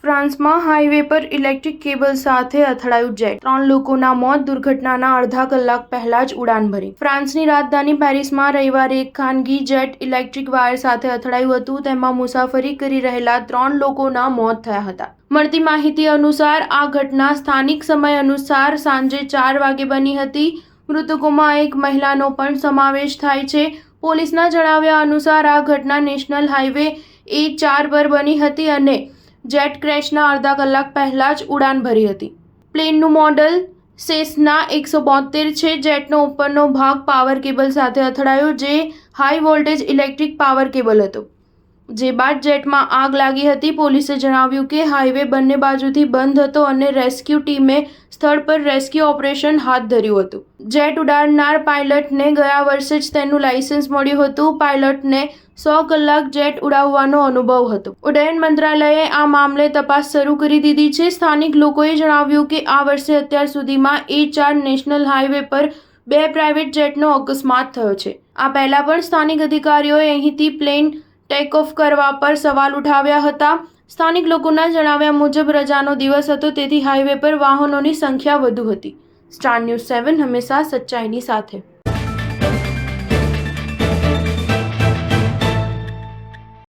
ફ્રાન્સમાં highway પર electric cable સાથે અથડાયું jet. 3 લોકોના મોત। દુર્ઘટનાના અડધા કલાક પહેલા જ ઉડાન ભરી। ફ્રાન્સની રાજધાની પેરિસમાં રવિવારે એક ખાનગી જેટ ઇલેક્ટ્રિક વાયર સાથે અથડાયું હતું। તેમાં મુસાફરી કરી રહેલા 3 લોકોના મોત થયા હતા। મળતી માહિતી અનુસાર આ ઘટના સ્થાનિક સમય અનુસાર સાંજે 4 વાગે બની હતી। મૃતકોમાં એક મહિલાનો પણ સમાવેશ થાય છે। પોલીસના જણાવ્યા અનુસાર આ ઘટના નેશનલ હાઈવે A4 પર બની હતી અને જેટ ક્રેશના અડધા કલાક પહેલા જ ઉડાન ભરી હતી। પ્લેનનું મોડલ સેસના 172 છે। જેટનો ઉપરનો ભાગ પાવર કેબલ સાથે અથડાયો, જે high voltage electric power cable હતો, જે બાદ જેટમાં આગ લાગી હતી। પોલીસે જણાવ્યું કે હાઈવે બંને બાજુથી બંધ હતો અને રેસ્ક્યુ ટીમે સ્થળ પર રેસ્ક્યુ ઓપરેશન હાથ ધર્યું હતું। જેટ ઉડાડનાર પાયલટને ગયા વર્ષે જ તેનું લાયસન્સ મળ્યું હતું। પાયલટને 100 કલાક જેટ ઉડાવવાનો અનુભવ હતો। ઉડ્ડયન મંત્રાલયે આ મામલે તપાસ શરૂ કરી દીધી છે। સ્થાનિક લોકોએ જણાવ્યું કે આ વર્ષે અત્યાર સુધીમાં A4 નેશનલ હાઈવે પર 2 પ્રાઇવેટ જેટનો અકસ્માત થયો છે। આ પહેલા પણ સ્થાનિક અધિકારીઓએ અહીંથી પ્લેન ટેક ઓફ કરવા પર સવાલ ઉઠાવ્યા હતા। સ્થાનિક લોકોના જણાવ્યા મુજબ રજાનો દિવસ હતો, તેથી હાઈવે પર વાહનોની સંખ્યા વધુ હતી। સ્ટાર ન્યૂઝ 7 હંમેશા સચ્ચાઈની સાથે।